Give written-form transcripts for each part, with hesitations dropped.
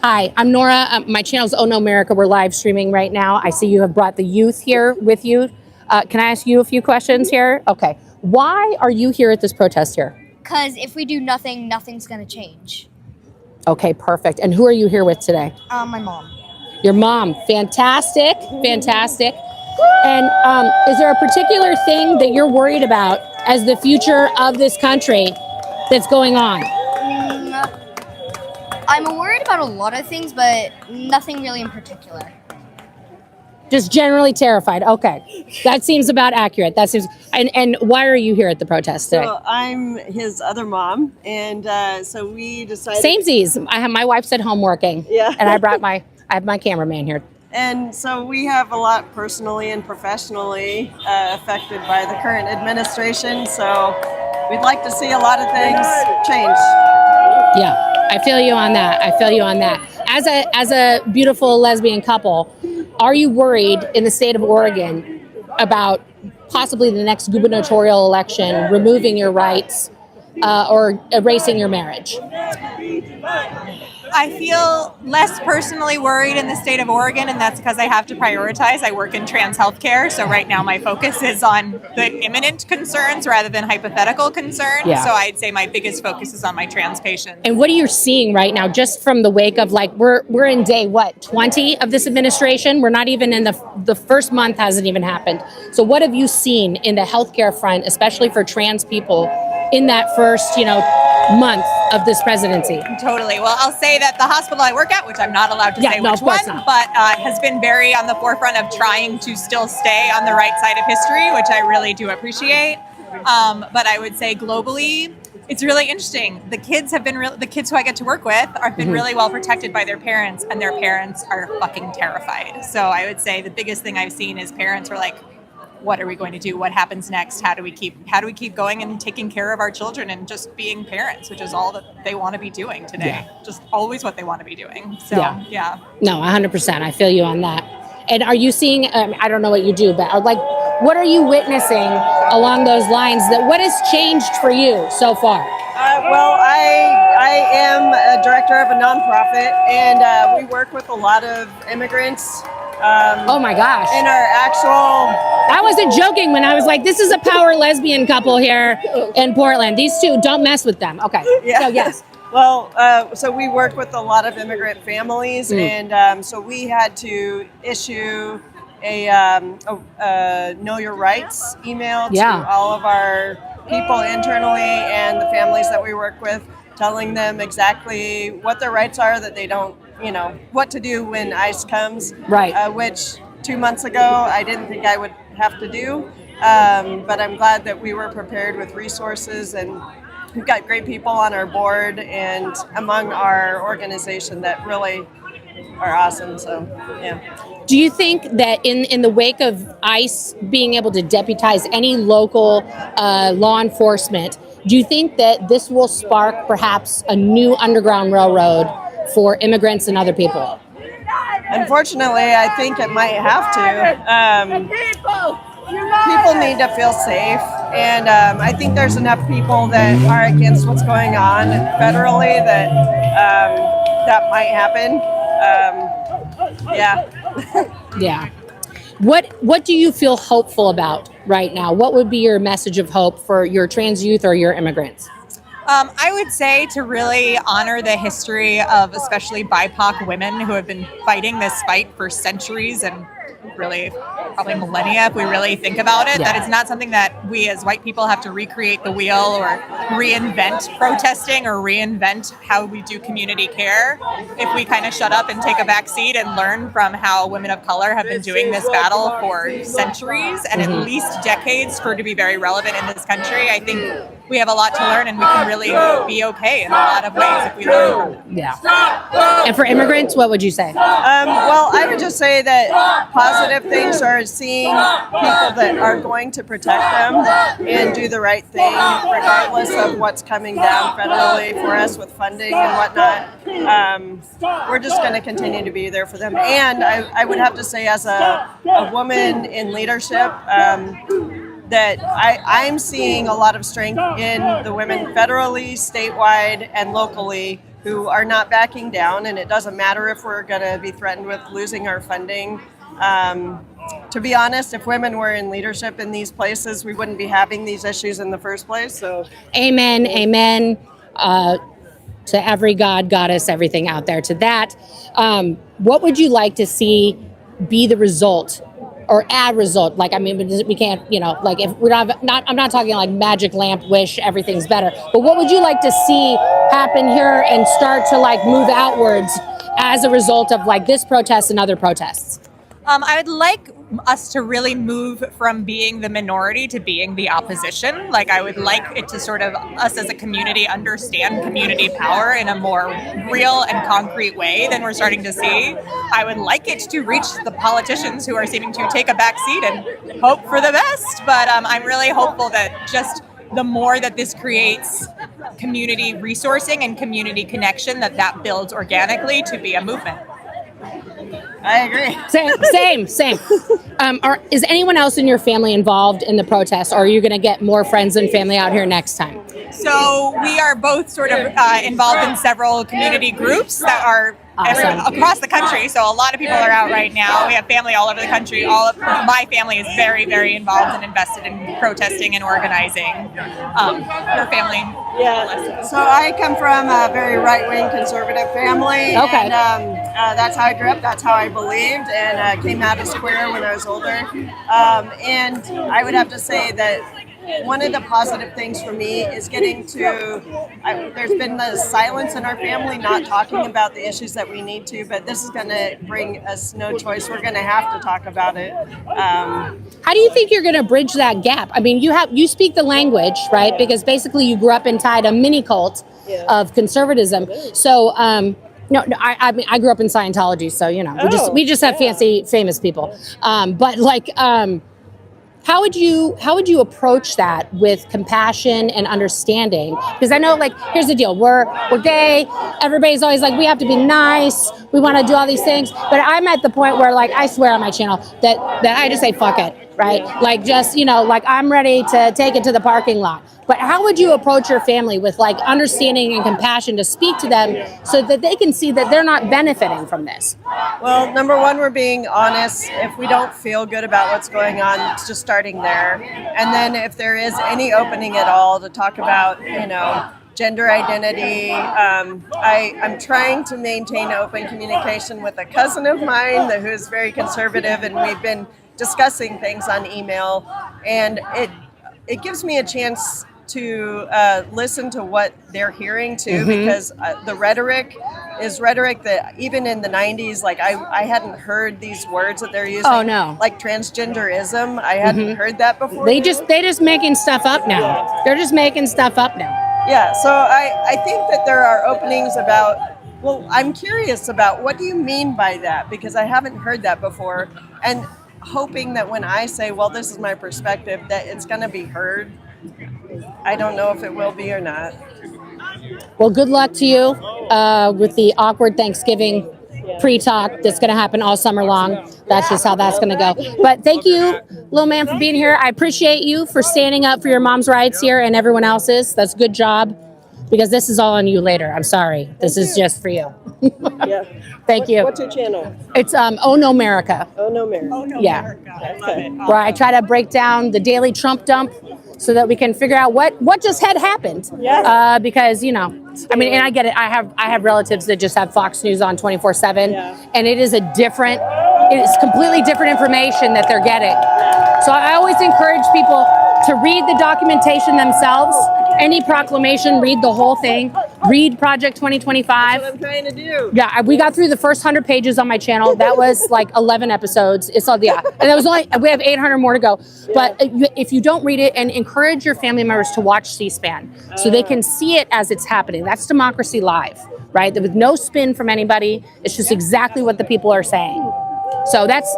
Hi, I'm Nora. My channel's ohnomerica. We're live streaming right now. I see you have brought the youth here with you. Can I ask you a few questions here? Okay. Why are you here at this protest here? Because if we do nothing, nothing's going to change. Okay, perfect. And who are you here with today? My mom. Your mom. Fantastic. Fantastic. And is there a particular thing that you're worried about as the future of this country that's going on? I'm worried about a lot of things, but nothing really in particular. Just generally terrified. Okay. That seems about accurate. That seems. And why are you here at the protest today? So I'm his other mom, and so we decided. Samesies. My wife's at home working. Yeah. And I have my cameraman here. And so we have a lot personally and professionally affected by the current administration. So we'd like to see a lot of things change. Yeah. I feel you on that. I feel you on that. As a beautiful lesbian couple, are you worried in the state of Oregon about possibly the next gubernatorial election removing your rights or erasing your marriage? I feel less personally worried in the state of Oregon, and that's because I have to prioritize. I work in trans healthcare, so right now my focus is on the imminent concerns rather than hypothetical concerns. Yeah. So I'd say my biggest focus is on my trans patients. And what are you seeing right now, just from the wake of we're in day 20 of this administration? We're not even in the first month hasn't even happened. So what have you seen in the healthcare front, especially for trans people, in that first month of this presidency? Totally. Well, I'll say that the hospital I work at, which I'm not allowed to say no, which of course one, not. but has been very on the forefront of trying to still stay on the right side of history, which I really do appreciate. But I would say globally, it's really interesting. The kids the kids who I get to work with have been really well protected by their parents, and their parents are fucking terrified. So I would say the biggest thing I've seen is parents are like, what are we going to do? What happens next? How do we keep going and taking care of our children and just being parents, which is all that they want to be doing today. Yeah. Just always what they want to be doing. So, yeah. No, 100%. I feel you on that. And are you seeing, I don't know what you do, but what are you witnessing along those lines? What has changed for you so far? Well, I am a director of a nonprofit, and we work with a lot of immigrants. Oh my gosh. In our actual... I wasn't joking when I was like, this is a power lesbian couple here in Portland. These two, don't mess with them. Okay. Yeah. So yes. Well, so we work with a lot of immigrant families, and so we had to issue a Know Your Rights email to all of our people internally and the families that we work with, telling them exactly what their rights are, that they don't, what to do when ICE comes. Right. Which 2 months ago, I didn't think I would have to do. But I'm glad that we were prepared with resources, and we've got great people on our board and among our organization that really are awesome. So, yeah. Do you think that in the wake of ICE being able to deputize any local law enforcement, do you think that this will spark perhaps a new underground railroad for immigrants and other people? Unfortunately, I think it might have to. People need to feel safe, and I think there's enough people that are against what's going on federally that that might happen. Yeah. What do you feel hopeful about right now? What would be your message of hope for your trans youth or your immigrants? I would say to really honor the history of especially BIPOC women who have been fighting this fight for centuries and really probably millennia if we really think about it. That it's not something that we as white people have to recreate the wheel or reinvent protesting or reinvent how we do community care. If we kind of shut up and take a back seat and learn from how women of color have been doing this battle for centuries and at least decades for it to be very relevant in this country, I think we have a lot to learn, and we can really be okay in a lot of ways if we learn from them. Yeah. And for immigrants, what would you say? Well, I would just say that positive things are seeing people that are going to protect them and do the right thing, regardless of what's coming down federally for us with funding and whatnot. We're just going to continue to be there for them. And I would have to say, as a woman in leadership, that I'm seeing a lot of strength in the women federally, statewide, and locally who are not backing down, and it doesn't matter if we're going to be threatened with losing our funding. To be honest, if women were in leadership in these places, we wouldn't be having these issues in the first place. So, amen, amen. To every god, goddess, everything out there. To that, what would you like to see be the result, or a result? Like, I mean, we can't, you know, like if we're not, I'm not talking like magic lamp, wish everything's better. But what would you like to see happen here and start to like move outwards as a result of like this protest and other protests? I would like us to really move from being the minority to being the opposition. Like, I would like it to sort of, us as a community, understand community power in a more real and concrete way than we're starting to see. I would like it to reach the politicians who are seeming to take a back seat and hope for the best. But I'm really hopeful that just the more that this creates community resourcing and community connection, that builds organically to be a movement. I agree. Same. Is anyone else in your family involved in the protest, or are you going to get more friends and family out here next time? So we are both sort of involved in several community groups that are across the country. So a lot of people are out right now. We have family all over the country. All of my family is very, very involved and invested in protesting and organizing. Your family? Yeah. So I come from a very right-wing conservative family. Okay. And that's how I grew up. That's how I believed, and came out as queer when I was older. And I would have to say that one of the positive things for me is getting to, there's been the silence in our family, not talking about the issues that we need to, but this is going to bring us no choice. We're going to have to talk about it. How do you think you're going to bridge that gap? I mean, you speak the language, right? Because basically you grew up inside a mini cult of conservatism. So, no, I mean, I grew up in Scientology, so, you know, we just have fancy, famous people. But like, how would you approach that with compassion and understanding? Because I know, like, here's the deal: we're gay. Everybody's always like, we have to be nice. We want to do all these things. But I'm at the point where, like, I swear on my channel that I just say fuck it, right? Like, just, you know, like, I'm ready to take it to the parking lot. But how would you approach your family with like understanding and compassion to speak to them so that they can see that they're not benefiting from this? Well, number one, we're being honest. If we don't feel good about what's going on, it's just starting there. And then if there is any opening at all to talk about, you know, gender identity, I'm trying to maintain open communication with a cousin of mine who is very conservative, and we've been discussing things on email, and it gives me a chance to listen to what they're hearing too, because the rhetoric is rhetoric that even in the 90s, like I hadn't heard these words that they're using. Oh no. Like transgenderism, I hadn't heard that before. They just making stuff up now. They're just making stuff up now. Yeah, so I think that there are openings about, well, I'm curious about what do you mean by that, because I haven't heard that before, and hoping that when I say, well, this is my perspective, that it's going to be heard. I don't know if it will be or not. Well, good luck to you with the awkward Thanksgiving pre-talk that's going to happen all summer long. That's just how that's going to go. But thank you, little man, for being here. I appreciate you for standing up for your mom's rights here and everyone else's. That's a good job, because this is all on you later. I'm sorry. This is just for you. Yeah. Thank you. What's your channel? It's ohnomerica. Ohnomerica. Yeah. I love it. Where I try to break down the daily Trump dump so that we can figure out what just had happened. Yeah. Because, you know, I mean, and I get it. I have relatives that just have Fox News on 24/7, and it is completely different information that they're getting. So I always encourage people to read the documentation themselves. Any proclamation, read the whole thing. Read Project 2025. That's what I'm trying to do. Yeah, we got through the first 100 pages on my channel. That was like 11 episodes. It's all, yeah. And that was we have 800 more to go. But if you don't read it, and encourage your family members to watch C-SPAN so they can see it as it's happening. That's democracy live, right? With no spin from anybody. It's just exactly what the people are saying. So that's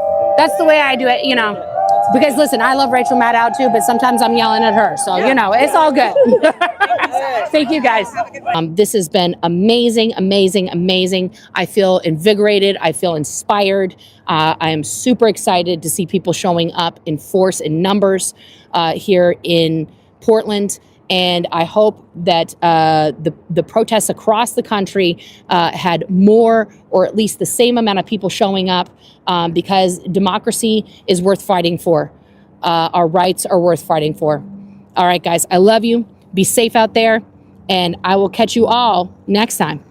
the way I do it, you know. Because listen, I love Rachel Maddow too, but sometimes I'm yelling at her. So, you know, it's all good. Thank you guys. This has been amazing, amazing, amazing. I feel invigorated. I feel inspired. I am super excited to see people showing up in force and numbers here in Portland. And I hope that the protests across the country had more, or at least the same amount of people showing up, because democracy is worth fighting for. Our rights are worth fighting for. All right, guys, I love you. Be safe out there, and I will catch you all next time.